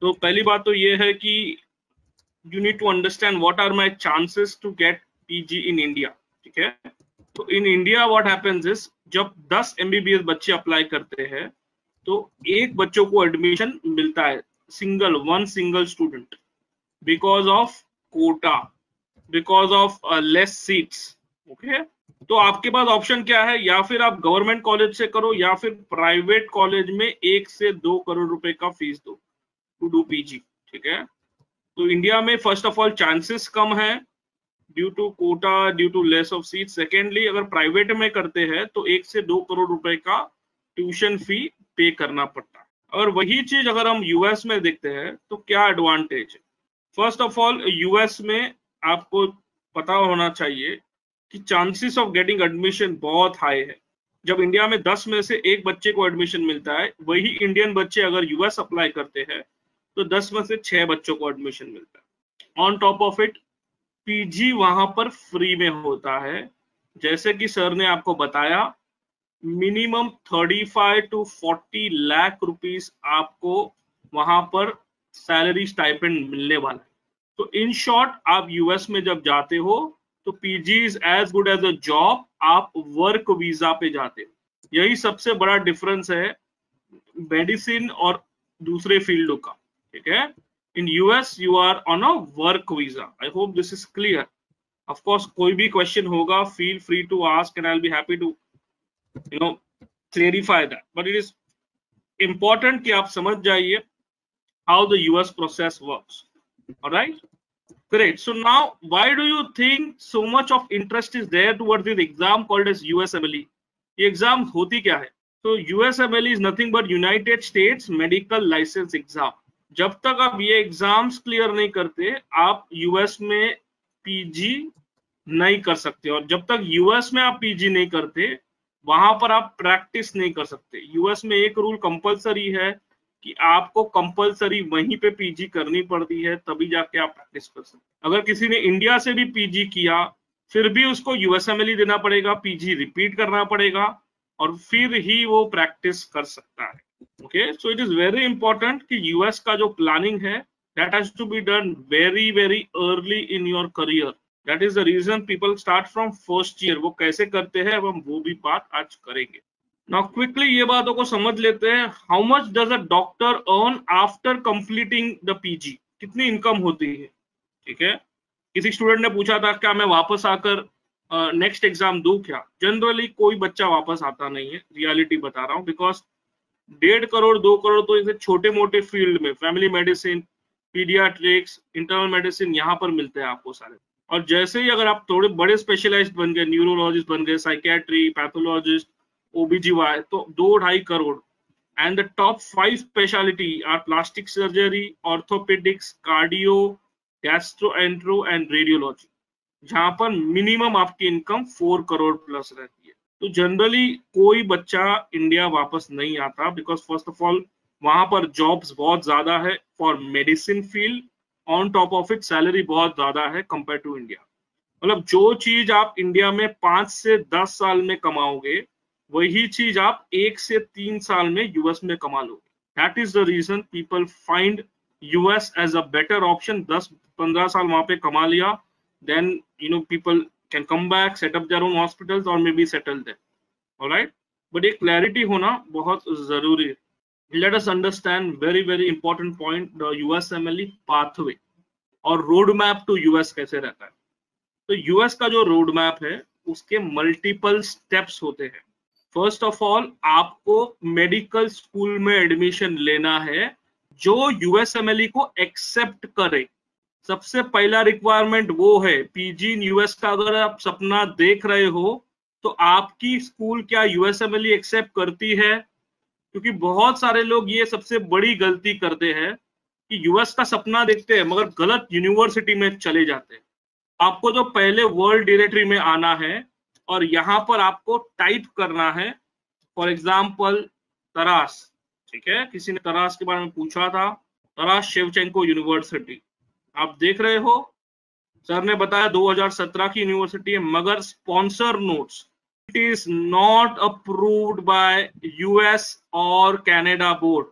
तो पहली बात तो ये है कि you need to understand what are my chances to get PG in India, ठीक है। तो in India what happens is, जब 10 एमबीबीएस बच्चे अप्लाई करते हैं तो एक बच्चों को एडमिशन मिलता है, one single student, because of quota, because of less seats, okay. तो आपके पास ऑप्शन क्या है, या फिर आप गवर्नमेंट कॉलेज से करो या फिर प्राइवेट कॉलेज में 1 से 2 करोड़ रुपए का फीस दो टू डू पीजी, ठीक है। तो इंडिया में फर्स्ट ऑफ ऑल चांसेस कम है due to quota, due to less of seat. Secondly, अगर प्राइवेट में करते हैं तो 1 से 2 करोड़ रुपए का ट्यूशन फी पे करना पड़ता है। और वही चीज अगर हम यूएस में देखते हैं तो क्या एडवांटेज है। फर्स्ट ऑफ ऑल, यूएस में आपको पता होना चाहिए कि चांसेस ऑफ गेटिंग एडमिशन बहुत हाई है। जब इंडिया में 10 में से 1 बच्चे को एडमिशन मिलता है, वही इंडियन बच्चे अगर यूएस अप्लाई करते हैं तो 10 में से 6 बच्चों को एडमिशन मिलता है। On top of it, PG वहां पर फ्री में होता है। जैसे कि सर ने आपको बताया, मिनिमम 35 to 40 लाख रुपीस आपको वहां पर सैलरी स्टाइपेंड मिलने वाला है। तो इन शॉर्ट, आप यूएस में जब जाते हो तो PG is as good as a job, आप वर्क वीजा पे जाते हो। यही सबसे बड़ा डिफरेंस है मेडिसिन और दूसरे फील्डों का, ठीक है। In US you are on a work visa. I hope this is clear. Of course कोई भी क्वेश्चन होगा, feel free to ask and I will be happy to clarify that, but it is important कि आप समझ जाइए how the US process works. All right, great. So now, why do you think so much of interest is there towards this exam called as USMLE? ये exam होती क्या है? तो USMLE is nothing but United States Medical License Exam. जब तक आप ये exams clear नहीं करते, आप यूएस में पीजी नहीं कर सकते। और जब तक यूएस में आप पीजी नहीं करते, वहां पर आप प्रैक्टिस नहीं कर सकते। यूएस में एक रूल कंपलसरी है कि आपको कंपलसरी वहीं पे पीजी करनी पड़ती है, तभी जाके आप प्रैक्टिस कर सकते। अगर किसी ने इंडिया से भी पीजी किया, फिर भी उसको यूएसएमएलई देना पड़ेगा, पीजी रिपीट करना पड़ेगा, और फिर ही वो प्रैक्टिस कर सकता है। Okay, so it is very important कि यूएस का जो प्लानिंग है, that has to be done very very early in your career. That is the reason people start from first year. वो कैसे करते हैं, अब हम वो भी बात आज करेंगे। नाउ क्विकली ये बातों को समझ लेते हैं। How much does a doctor earn after completing the PG? कितनी इनकम होती है, ठीक है। किसी स्टूडेंट ने पूछा था क्या मैं वापस आकर नेक्स्ट एग्जाम दूं क्या? जनरली कोई बच्चा वापस आता नहीं है, रियलिटी बता रहा हूँ। बिकॉज 1.5 करोड़ 2 करोड़ तो इसे छोटे मोटे फील्ड में, family medicine, paediatrics, internal medicine, यहाँ पर मिलते हैं आपको सारे। और जैसे ही अगर आप थोड़े बड़े स्पेशलाइस्ट बन गए, न्यूरोलॉजिस्ट बन गए, साइकेट्री, पैथोलॉजिस्ट, OBGY, तो 2-2.5 crore. And the top 5 specialty are plastic surgery, orthopaedics, cardio, gastroentero and radiology, जहां पर मिनिमम आपकी इनकम 4 करोड़ प्लस रहती है। तो जनरली कोई बच्चा इंडिया वापस नहीं आता, बिकॉज फर्स्ट ऑफ ऑल वहां पर जॉब्स बहुत ज्यादा है for medicine field. On top of it salary बहुत ज्यादा है कंपेयर टू इंडिया। मतलब जो चीज आप इंडिया में 5 से 10 साल में कमाओगे, वही चीज आप 1 से 3 साल में यूएस में कमा लोगे। That is the reason people find US as a better option. 10-15 साल वहां पे कमा लिया, then people can come back, set up their own hospitals or maybe settle there. All right, but एक क्लैरिटी होना बहुत जरूरी है। Let us understand very important point, the USMLE pathway और रोड मैप टू यूएस कैसे रहता है। तो यूएस का जो रोड मैप है, उसके मल्टीपल स्टेप्स होते हैं। फर्स्ट ऑफ ऑल, आपको मेडिकल स्कूल में एडमिशन लेना है जो यूएसएमएलई को एक्सेप्ट करे। सबसे पहला रिक्वायरमेंट वो है। पीजी इन यूएस का अगर आप सपना देख रहे हो, तो आपकी स्कूल क्या यूएसएमएलई एक्सेप्ट करती है? क्योंकि बहुत सारे लोग ये सबसे बड़ी गलती करते हैं कि यूएस का सपना देखते हैं मगर गलत यूनिवर्सिटी में चले जाते हैं। आपको जो पहले वर्ल्ड डायरेक्टरी में आना है और यहाँ पर आपको टाइप करना है, फॉर एग्जाम्पल तरास, ठीक है। किसी ने तरास के बारे में पूछा था, तरास शेवचेंको यूनिवर्सिटी आप देख रहे हो। सर ने बताया 2017 की यूनिवर्सिटी है, मगर sponsor notes, it is not approved by US और कनाडा बोर्ड।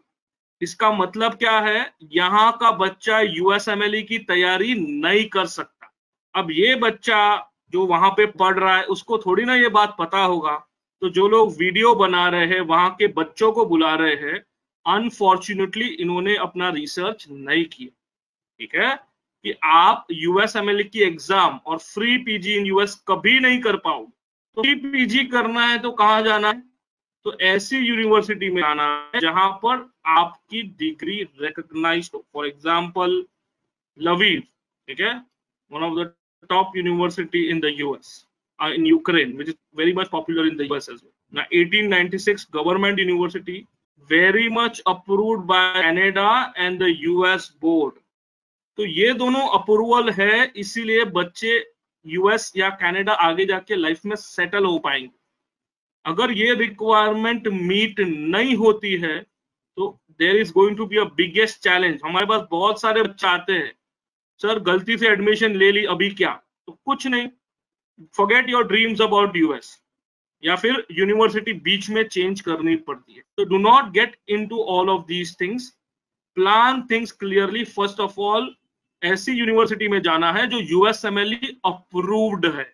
इसका मतलब क्या है, यहाँ का बच्चा यूएसएमएलई की तैयारी नहीं कर सकता। अब ये बच्चा जो वहां पे पढ़ रहा है उसको थोड़ी ना ये बात पता होगा। तो जो लोग वीडियो बना रहे हैं, वहां के बच्चों को बुला रहे हैं, अनफॉर्चुनेटली इन्होंने अपना रिसर्च नहीं किया। ठीक है, कि आप यूएसएमएलई की एग्जाम और फ्री पीजी इन यूएस कभी नहीं कर पाओगे। तो फ्री पीजी करना है तो कहाँ जाना है, तो ऐसी यूनिवर्सिटी में आना है जहां पर आपकी डिग्री रिकॉग्नाइज्ड हो। फॉर एग्जांपल लवीव, ठीक है, one of the top university in the US, in Ukraine, which is very much popular in the US as well. Now, 1896 government university, very much approved by Canada and the US board. तो ये दोनों approval है, इसीलिए बच्चे US या Canada आगे जाके life में सेटल हो पाएंगे। अगर ये रिक्वायरमेंट मीट नहीं होती है तो there is going to be a biggest challenge. हमारे पास बहुत सारे बच्चे आते हैं, सर गलती से एडमिशन ले ली, अभी क्या? तो कुछ नहीं, forget your dreams about US, या फिर यूनिवर्सिटी बीच में चेंज करनी पड़ती है। तो do not get into all of these things, plan things clearly. First of all ऐसी यूनिवर्सिटी में जाना है जो यूएसएमएलई अप्रूव्ड है,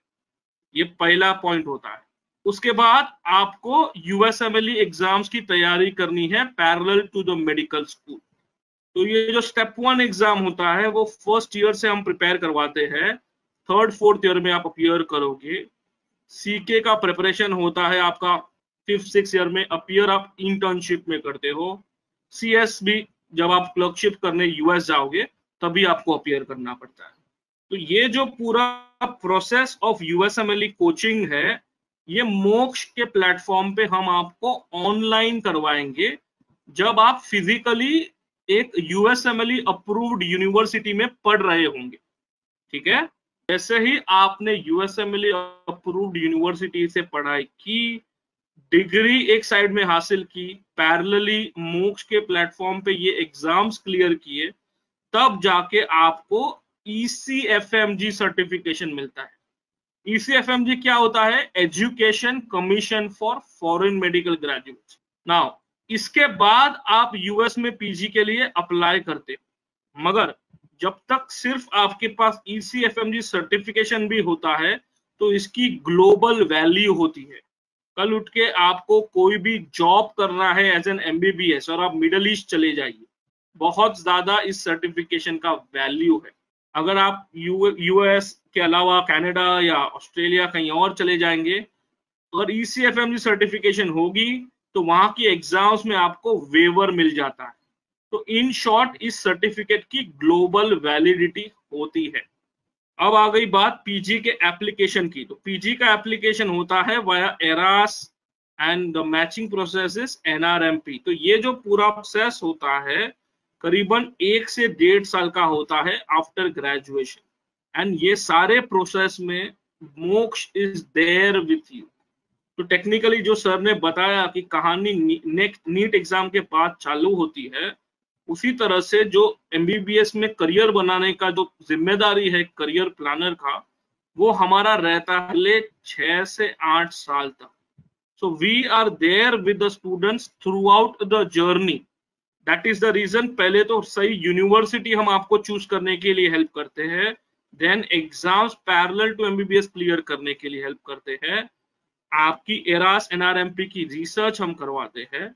ये पहला पॉइंट होता है। उसके बाद आपको यूएसएमएलई एग्जाम्स की तैयारी करनी है parallel to the medical school. तो ये जो स्टेप 1 एग्जाम होता है वो फर्स्ट ईयर से हम प्रिपेयर करवाते हैं, 3rd 4th ईयर में आप अपीयर करोगे। सीके का प्रिपरेशन होता है आपका 5th 6th ईयर में, अपीयर आप इंटर्नशिप में करते हो। सीएस भी जब आप क्लर्कशिप करने यूएस जाओगे तभी आपको अपीयर करना पड़ता है। तो ये जो पूरा प्रोसेस ऑफ यूएसएमएलई कोचिंग है, ये मोक्ष के प्लेटफॉर्म पे हम आपको ऑनलाइन करवाएंगे जब आप फिजिकली एक यूएसएमएलई अप्रूव्ड यूनिवर्सिटी में पढ़ रहे होंगे। ठीक है, जैसे ही आपने यूएसएमएलई अप्रूव्ड यूनिवर्सिटी से पढ़ाई की, डिग्री एक साइड में हासिल की, पैरेलली मोक्ष के प्लेटफॉर्म पे ये एग्जाम्स क्लियर किए, तब जाके आपको ECFMG सर्टिफिकेशन मिलता है। ECFMG क्या होता है? Education commission for foreign medical graduates. Now इसके बाद आप यूएस में पीजी के लिए अप्लाई करते हो, मगर जब तक सिर्फ आपके पास ECFMG सर्टिफिकेशन भी होता है तो इसकी ग्लोबल वैल्यू होती है। कल उठ के आपको कोई भी जॉब करना है एज एन MBBS और आप मिडल ईस्ट चले जाइए, बहुत ज्यादा इस सर्टिफिकेशन का वैल्यू है। अगर आप यूएस के अलावा कनाडा या ऑस्ट्रेलिया कहीं और चले जाएंगे, अगर ECFMG सर्टिफिकेशन होगी तो वहां की एग्जाम्स में आपको वेवर मिल जाता है। तो इन शॉर्ट इस सर्टिफिकेट की ग्लोबल वैलिडिटी होती है। अब आ गई बात पीजी के एप्लीकेशन की। तो पीजी का एप्लीकेशन होता है via eras and the matching process is NRMP। तो ये जो पूरा प्रोसेस होता है करीबन 1 से 1.5 साल का होता है आफ्टर ग्रेजुएशन, एंड ये सारे प्रोसेस में मोक्ष इज देयर विथ यू। तो टेक्निकली जो सर ने बताया कि कहानी नीट एग्जाम के बाद चालू होती है, उसी तरह से जो MBBS में करियर बनाने का जो जिम्मेदारी है करियर प्लानर का, वो हमारा रहता है 6 से 8 साल तक। So we are there with the students throughout the journey. That is the reason पहले तो सही यूनिवर्सिटी हम आपको चूज करने के लिए हेल्प करते हैं, then exams parallel to MBBS clear करने के लिए हेल्प करते हैं, आपकी एरास NRMP की रिसर्च हम करवाते हैं,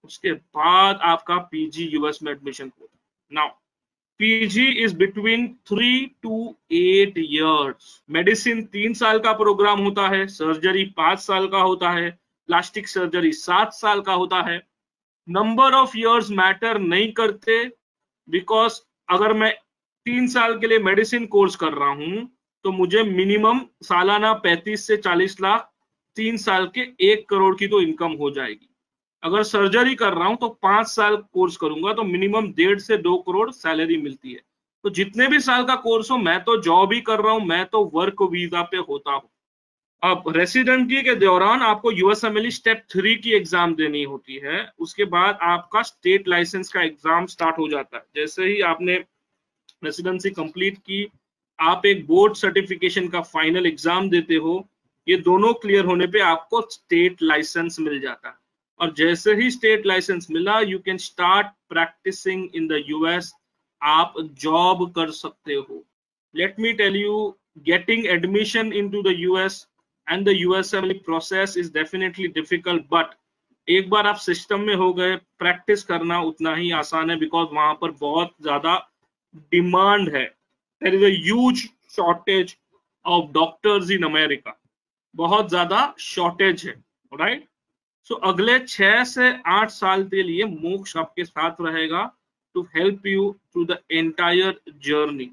उसके बाद आपका पीजी यूएस में एडमिशन होता है। Now PG is between 3 to 8 years। Medicine 3 साल का प्रोग्राम होता है, सर्जरी 5 साल का होता है, प्लास्टिक सर्जरी 7 साल का होता है। नंबर ऑफ इयर्स मैटर नहीं करते, बिकॉज अगर मैं 3 साल के लिए मेडिसिन कोर्स कर रहा हूं तो मुझे मिनिमम सालाना 35 से 40 लाख, 3 साल के 1 करोड़ की तो इनकम हो जाएगी। अगर सर्जरी कर रहा हूं तो 5 साल कोर्स करूंगा तो मिनिमम 1.5 से 2 करोड़ सैलरी मिलती है। तो जितने भी साल का कोर्स हो, मैं तो जॉब ही कर रहा हूं, मैं तो वर्क वीजा पे होता हूं। अब रेसिडेंटी के दौरान आपको यूएसएमएलई स्टेप 3 की एग्जाम देनी होती है, उसके बाद आपका स्टेट लाइसेंस का एग्जाम स्टार्ट हो जाता है। जैसे ही आपने रेसिडेंसी कंप्लीट की, आप एक बोर्ड सर्टिफिकेशन का फाइनल एग्जाम देते हो, ये दोनों क्लियर होने पे आपको स्टेट लाइसेंस मिल जाता है। और जैसे ही स्टेट लाइसेंस मिला you can start practising in the US, आप जॉब कर सकते हो। Let me tell you, getting admission into the US and the USMLE process is definitely difficult, but एक बार आप सिस्टम में हो गए, प्रैक्टिस करना उतना ही आसान है, बिकॉज वहां पर बहुत ज्यादा डिमांड है। There is a huge shortage of doctors in America, बहुत ज्यादा शॉर्टेज है, राइट। सो अगले 6 से 8 साल के लिए मोक्ष आपके साथ रहेगा to help you through the entire journey.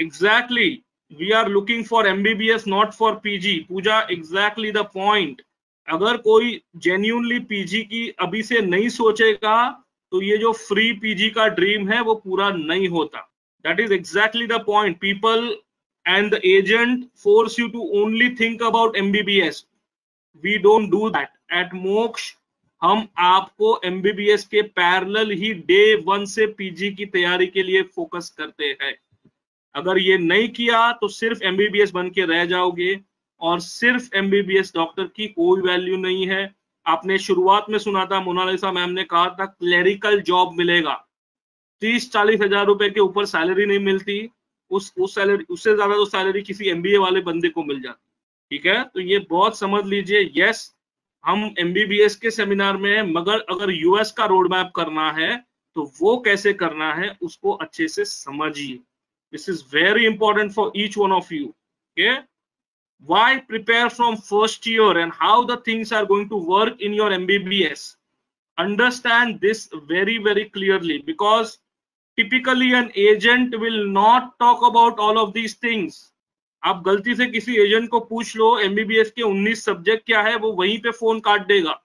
Exactly, we are looking for MBBS not for PG. Pooja, exactly the point. अगर कोई जेन्युइनली पीजी की अभी से नहीं सोचेगा तो ये जो फ्री पीजी का ड्रीम है वो पूरा नहीं होता। That is exactly the point. People and the agent force you to only think about MBBS. We don't do that at मोक्ष। हम आपको MBBS के पैरेलल ही डे 1 से पीजी की तैयारी के लिए फोकस करते हैं। अगर ये नहीं किया तो सिर्फ MBBS बन के रह जाओगे और सिर्फ MBBS डॉक्टर की कोई वैल्यू नहीं है। आपने शुरुआत में सुना था, मोनालिसा मैम ने कहा था क्लेरिकल जॉब मिलेगा, 30-40 हजार रुपए के ऊपर सैलरी नहीं मिलती, उस सैलरी, उससे ज्यादा तो सैलरी किसी MBA वाले बंदे को मिल जाती। ठीक है, तो ये बहुत समझ लीजिए। यस, हम MBBS के सेमिनार में हैं, मगर अगर यूएस का रोड मैप करना है तो वो कैसे करना है उसको अच्छे से समझिए। This is very important for each one of you. Okay, why prepare from first year and how the things are going to work in your MBBS? Understand this very, very clearly, because typically an agent will not talk about all of these things. आप गलती से किसी agent को पूछ लो MBBS के 19 subject क्या है, वो वहीं पे फोन काट देगा।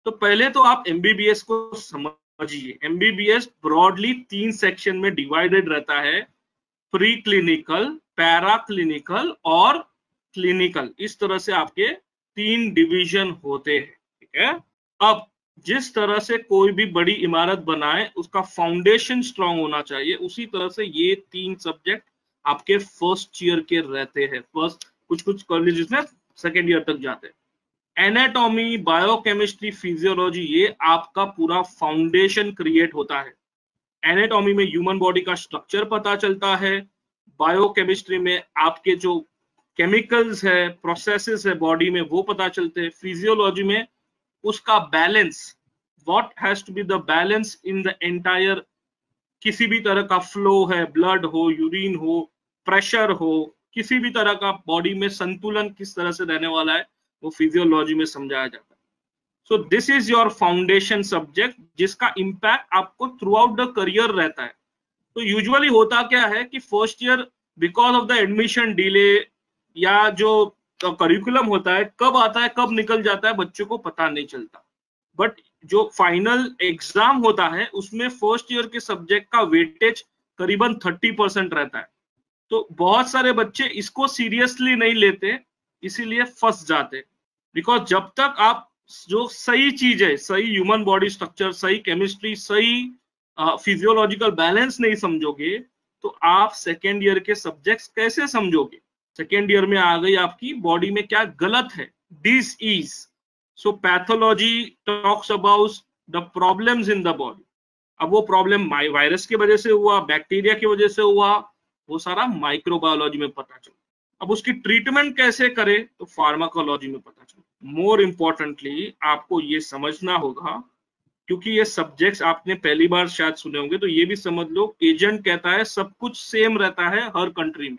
तो पहले तो आप MBBS को समझिए। MBBS ब्रॉडली 3 सेक्शन में डिवाइडेड रहता है, प्री क्लिनिकल, पैरा क्लिनिकल और क्लिनिकल। इस तरह से आपके 3 डिवीजन होते हैं। ठीक है, अब जिस तरह से कोई भी बड़ी इमारत बनाए उसका फाउंडेशन स्ट्रांग होना चाहिए, उसी तरह से ये 3 सब्जेक्ट आपके फर्स्ट ईयर के रहते हैं। फर्स्ट, कुछ कॉलेजेस में सेकेंड ईयर तक जाते हैं। एनाटॉमी, बायोकेमिस्ट्री, फिजियोलॉजी, ये आपका पूरा फाउंडेशन क्रिएट होता है। एनाटॉमी में ह्यूमन बॉडी का स्ट्रक्चर पता चलता है, बायोकेमिस्ट्री में आपके जो केमिकल्स है, प्रोसेसेस है बॉडी में, वो पता चलते हैं। फिजियोलॉजी में उसका balance, what has to be the balance in the entire, किसी भी तरह का फ्लो है, ब्लड हो, यूरिन हो, प्रेशर हो, किसी भी तरह का बॉडी में संतुलन किस तरह से रहने वाला है, वो फिजियोलॉजी में समझाया जाता है। So this is your foundation subject, जिसका इम्पैक्ट आपको थ्रू आउट द करियर रहता है। तो यूजुअली होता क्या है कि first year because of the admission delay या जो करिकुलम होता है, कब आता है कब निकल जाता है बच्चों को पता नहीं चलता। बट जो फाइनल एग्जाम होता है उसमें फर्स्ट ईयर के सब्जेक्ट का वेटेज करीबन 30% रहता है। तो बहुत सारे बच्चे इसको सीरियसली नहीं लेते, इसीलिए फंस जाते। बिकॉज जब तक आप जो सही चीज है, सही ह्यूमन बॉडी स्ट्रक्चर, सही केमिस्ट्री, सही फिजियोलॉजिकल बैलेंस नहीं समझोगे तो आप सेकेंड ईयर के सब्जेक्ट्स कैसे समझोगे। सेकेंड ईयर में आ गई आपकी बॉडी में क्या गलत है, this is. So pathology talks about the problems in the body. अब वो प्रॉब्लम वायरस की वजह से हुआ, बैक्टीरिया की वजह से हुआ, वो सारा माइक्रोबायोलॉजी में पता चला। अब उसकी ट्रीटमेंट कैसे करे तो फार्माकोलॉजी में पता चला। मोर इम्पोर्टेंटली आपको ये समझना होगा, क्योंकि ये सब्जेक्ट्स आपने पहली बार शायद सुने होंगे, तो ये भी समझ लो, एजेंट कहता है सब कुछ सेम रहता है हर कंट्री में।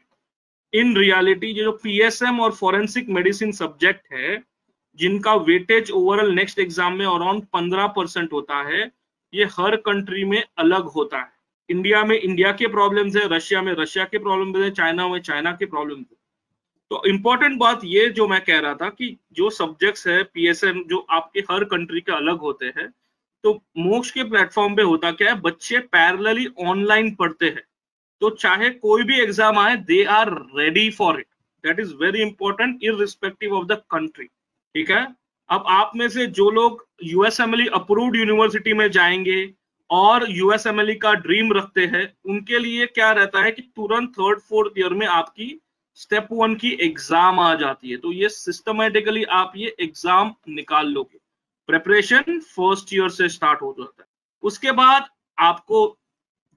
इन रियलिटी ये जो PSM और फॉरेंसिक मेडिसिन सब्जेक्ट है, जिनका वेटेज ओवरऑल नेक्स्ट एग्जाम में अराउंड 15% होता है, ये हर कंट्री में अलग होता है। इंडिया में इंडिया के प्रॉब्लम्स है, रशिया में रशिया के प्रॉब्लम्स है, चाइना में चाइना के प्रॉब्लम्स है। तो इंपॉर्टेंट बात ये जो मैं कह रहा था कि जो सब्जेक्ट्स है PSM जो आपके हर कंट्री के अलग होते हैं, तो मोक्ष के प्लेटफॉर्म पे होता क्या है, बच्चे पैरेलली ऑनलाइन पढ़ते हैं, तो चाहे कोई भी एग्जाम आए they are ready for it. That is very important irrespective of the country. ठीक है, अब आप में से जो लोग USMLE अप्रूव्ड यूनिवर्सिटी में जाएंगे और USMLE का ड्रीम रखते हैं, उनके लिए क्या रहता है कि तुरंत 3rd-4th ईयर में आपकी स्टेप 1 की एग्जाम आ जाती है। तो ये सिस्टमेटिकली आप ये एग्जाम निकाल लोगे। प्रिपरेशन फर्स्ट ईयर से स्टार्ट हो जाता है। उसके बाद आपको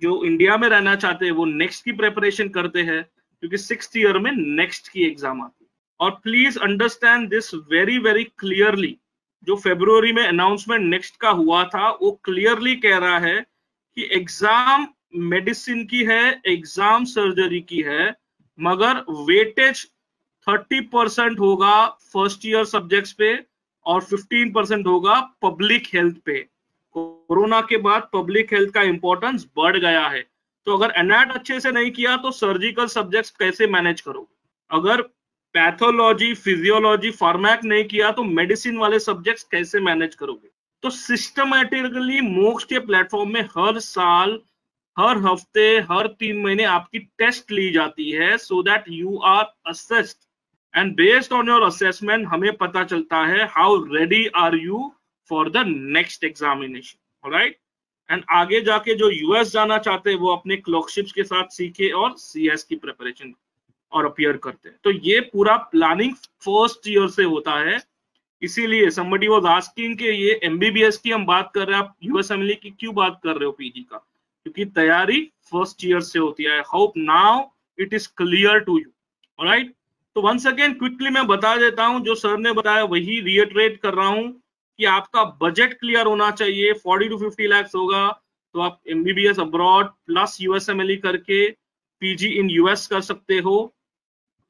जो इंडिया में रहना चाहते हैं वो नेक्स्ट की प्रिपरेशन करते हैं, क्योंकि 6th ईयर में नेक्स्ट की एग्जाम आती है। और please understand this very very clearly, जो फरवरी में अनाउंसमेंट नेक्स्ट का हुआ था वो क्लियरली कह रहा है कि एग्जाम मेडिसिन की है, एग्जाम सर्जरी की है, मगर वेटेज 30% होगा फर्स्ट ईयर सब्जेक्ट्स पे और 15% होगा पब्लिक हेल्थ पे। कोरोना के बाद पब्लिक हेल्थ का इंपॉर्टेंस बढ़ गया है, तो अगर एनएट अच्छे से नहीं किया तो सर्जिकल सब्जेक्ट्स कैसे मैनेज करोगे? अगर पैथोलॉजी, फिजियोलॉजी, फार्मैक नहीं किया तो मेडिसिन वाले सब्जेक्ट्स कैसे मैनेज करोगे? तो सिस्टमैटिकली मोक्ष के प्लेटफॉर्म में हर साल, हर हफ्ते, हर 3 महीने आपकी टेस्ट ली जाती है, so that you are assessed, and based on your assessment हमें पता चलता है how ready are you for the next examination, alright. And आगे जाके जो यूएस जाना चाहते हैं वो अपने क्लर्कशिप्स के साथ सीखे और सीएस की प्रिपरेशन और अपीयर करते हैं। तो ये पूरा प्लानिंग फर्स्ट ईयर से होता है। इसीलिए somebody was asking कि ये एमबीबीएस की हम बात कर रहे हैं, आप यूएसएमएलई की क्यों बात कर रहे हो पीजी का? क्योंकि तैयारी फर्स्ट ईयर से होती है। Hope now it is clear to you, alright. तो वंस अगेन क्विकली मैं बता देता हूं, जो सर ने बताया वही रिएटरेट कर रहा हूं कि आपका बजट क्लियर होना चाहिए। 40 to 50 lakhs होगा तो आप एमबीबीएस अब्रॉड प्लस यूएसएमएलई करके पीजी इन यूएस कर सकते हो।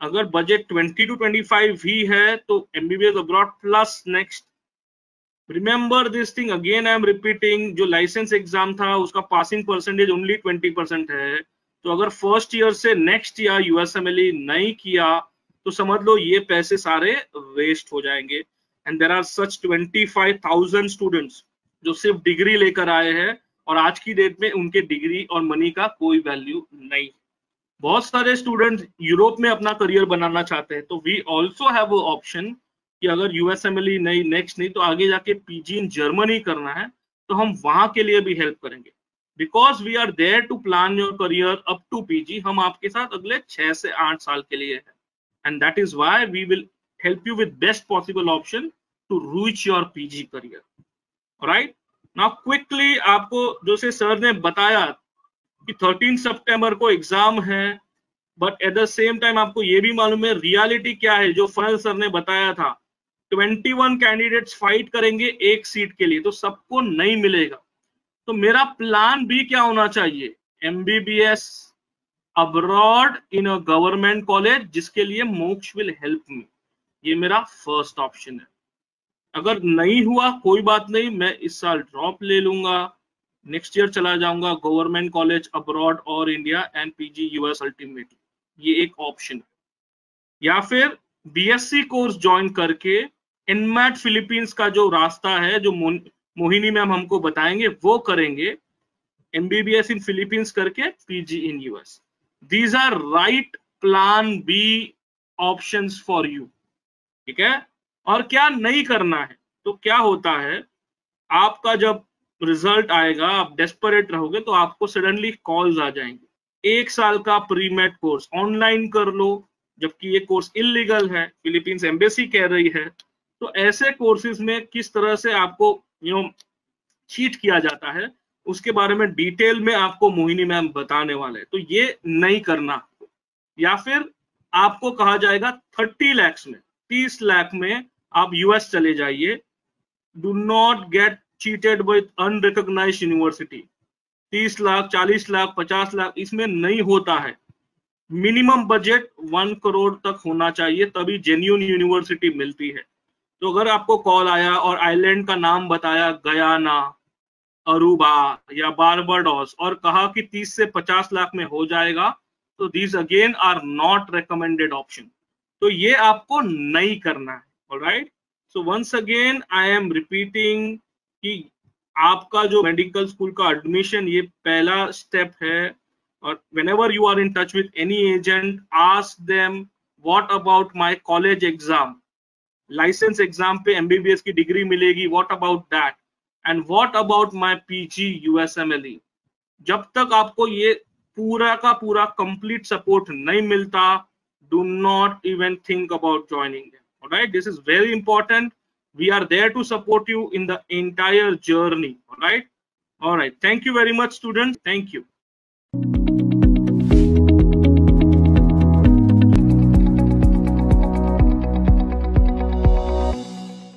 अगर बजट 20 to 25 ही है तो MBBS abroad plus next. Remember this thing, again I am repeating, जो लाइसेंस एग्जाम था उसका पासिंग परसेंटेज ओनली 20% है। तो अगर फर्स्ट ईयर से नेक्स्ट ईयर यूएसएमएलई नहीं किया तो समझ लो ये पैसे सारे वेस्ट हो जाएंगे। And there are such 25,000 students जो सिर्फ डिग्री लेकर आए हैं और आज की डेट में उनके डिग्री और मनी का कोई वैल्यू नहीं। बहुत सारे स्टूडेंट यूरोप में अपना करियर बनाना चाहते हैं, तो वी ऑल्सो हैव ऑप्शन कि अगर यूएसएमएलई नहीं नेक्स्ट नहीं तो आगे जाके पीजी इन जर्मनी करना है तो हम वहां के लिए भी हेल्प करेंगे, because we are there to plan your career up to PG. हम आपके साथ अगले 6 से 8 साल के लिए है, and that is why we will help you with best possible option to reach your PG career, right. Now quickly आपको जो से सर ने बताया कि 13 सितंबर को एग्जाम है, but at the same time आपको ये भी मालूम है रियलिटी क्या है। जो फनल सर ने बताया था 21 कैंडिडेट्स फाइट करेंगे एक सीट के लिए, तो सबको नहीं मिलेगा। तो मेरा प्लान भी क्या होना चाहिए? MBBS abroad in a government college, जिसके लिए मोक्ष विल हेल्प मी। ये मेरा फर्स्ट ऑप्शन है। अगर नहीं हुआ कोई बात नहीं, मैं इस साल ड्रॉप ले लूंगा, नेक्स्ट ईयर चला जाऊंगा गवर्नमेंट कॉलेज अब्रॉड और India and PG US ultimately. ये एक ऑप्शन है। या फिर बीएससी कोर्स ज्वाइन करके इनमैट फिलीपींस का जो रास्ता है, जो मोहिनी मैम हमको बताएंगे, वो करेंगे। एमबीबीएस इन फिलीपींस करके PG in US. These are right plan B options for you, ठीक है। और क्या नहीं करना है, तो क्या होता है, आपका जब रिजल्ट आएगा आप डेस्परेट रहोगे तो आपको सडनली कॉल्स आ जाएंगे। 1 साल का प्री मेड कोर्स ऑनलाइन कर लो, जबकि ये कोर्स इलीगल है, फिलीपींस एम्बेसी कह रही है। तो ऐसे कोर्सेज में किस तरह से आपको चीट किया जाता है उसके बारे में डिटेल में आपको मोहिनी मैम बताने वाले हैं। तो ये नहीं करना। या फिर आपको कहा जाएगा 30 lakhs में, 30 लाख में आप यूएस चले जाइए। Do not get cheated with unrecognised university. 30 lakh, 40 lakh, 50 lakh इसमें नहीं होता है। मिनिमम बजट 1 करोड़ तक होना चाहिए, तभी जेन्युइन यूनिवर्सिटी मिलती है। तो अगर आपको कॉल आया और आइलैंड का नाम बताया, गयाना, अरूबा या बारबाडोस, और कहा कि 30 से 50 लाख में हो जाएगा, तो these again are not recommended option. तो ये आपको नहीं करना है, alright. So once again I am repeating कि आपका जो मेडिकल स्कूल का एडमिशन ये पहला स्टेप है। और whenever you are in touch with any agent, ask them what about my college exam, licence exam पे एमबीबीएस की डिग्री मिलेगी, what about that, and what about my PG USMLE। जब तक आपको ये पूरा का पूरा कंप्लीट सपोर्ट नहीं मिलता, do not even think about joining them, alright। this is very important We are there to support you in the entire journey. All right. Thank you very much, students. Thank you.